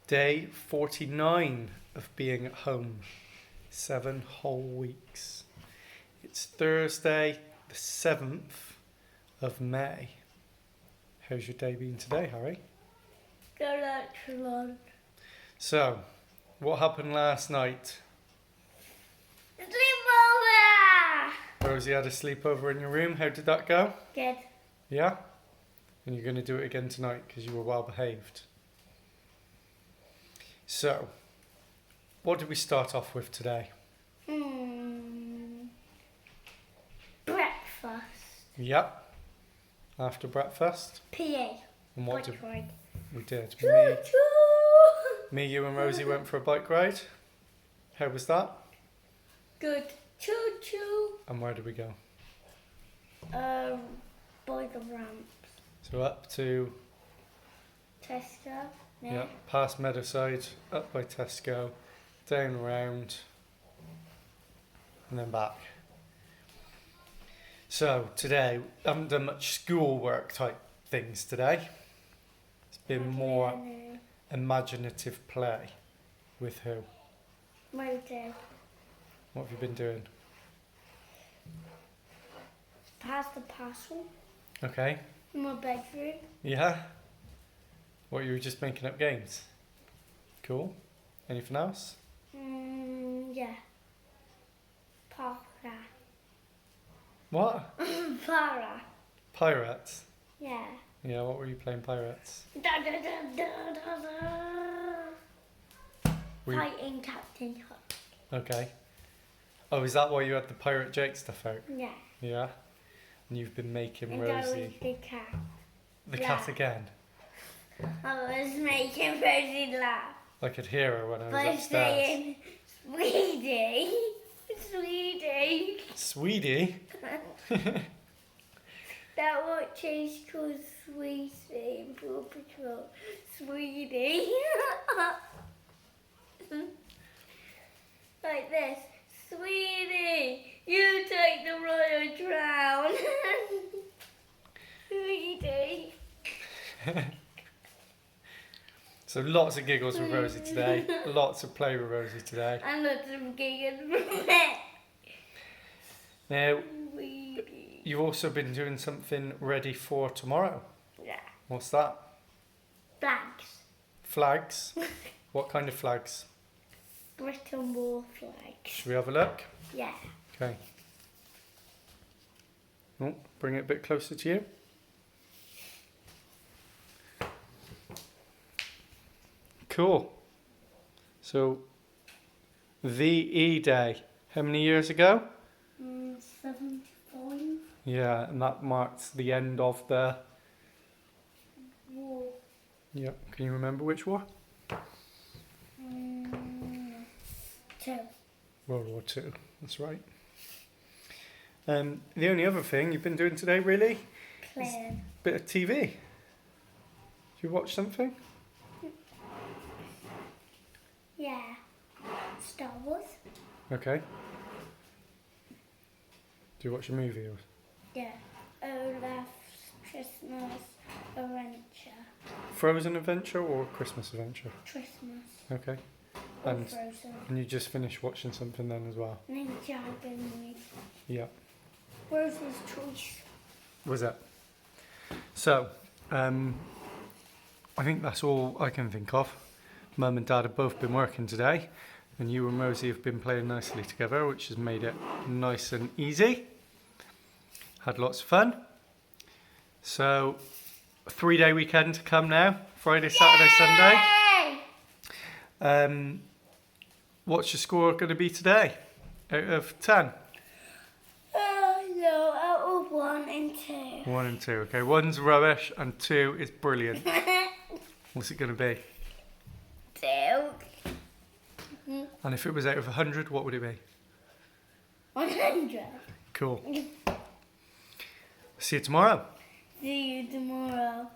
Day 49 of being at home. 7 whole weeks. It's Thursday, the 7th of May. How's your day been today, Harry? Good, excellent. So, what happened last night? Sleepover! Rosie had a sleepover in your room. How did that go? Good. Yeah? And you're going to do it again tonight because you were well behaved. So, what did we start off with today? Breakfast. Yep. After breakfast. PA. And what Bike did ride. we did? Choo choo! Me, you and Rosie went for a bike ride. How was that? Good. Choo choo. And where did we go? By the ramps. So up to, Tesco. yeah, past Meadowside, up by Tesco, down around, and then back. So today, I haven't done much schoolwork type things today. It's been more imaginative play. With who? Motive. What have you been doing? Pass the parcel. Okay. In my bedroom. Yeah? What, you were just making up games? Cool. Anything else? Yeah. Para. What? Para. Pirates? Yeah. Yeah, what were you playing pirates? Da, da, da, da, da, da. Were you- Fighting Captain Hook. Okay. Oh, is that why you had the Pirate Jake stuff out? Yeah. Yeah? And you've been making And I was Rosie... the cat. The Yeah. cat again? I was making Rosie laugh I could hear her when I was by upstairs. saying, Sweetie, Sweetie. Sweetie? That what Chase calls Sweetie in Paw Patrol. Sweetie. Like this. Sweetie, you take the royal crown. Sweetie. So lots of giggles with Rosie today. Lots of play with Rosie today. And lots of giggles from it. Now, Sweetie. you've also been doing something ready for tomorrow. Yeah. What's that? Flags. Flags? What kind of flags? Britain War flags. Should we have a look? Yeah. Okay. Oh, bring it a bit closer to you. Cool. So, VE Day. How many years ago? 75 Yeah, and that marks the end of the... war. Yep. Can you remember which war? 2. World War Two. That's right. The only other thing you've been doing today, really? Playing. Bit of TV. Did you watch something? Yeah. Star Wars. Okay. Do you watch a movie? Or... Yeah. Olaf's Christmas Adventure. Frozen Adventure or Christmas Adventure? Christmas. Okay. Or And Frozen. and you just finished watching something then as well? Ninjago. Yeah. Rosie's Choice. Was it? So, I think that's all I can think of. Mum and Dad have both been working today, and you and Rosie have been playing nicely together, which has made it nice and easy. Had lots of fun. So, a 3-day weekend to come now. Friday, Saturday, Sunday. Yay! What's your score going to be today? Out of 10? No, out of 1 and 2. 1 and 2. Okay, 1's rubbish and 2 is brilliant. What's it going to be? 2. And if it was out of 100, what would it be? 100. Cool. See you tomorrow. See you tomorrow.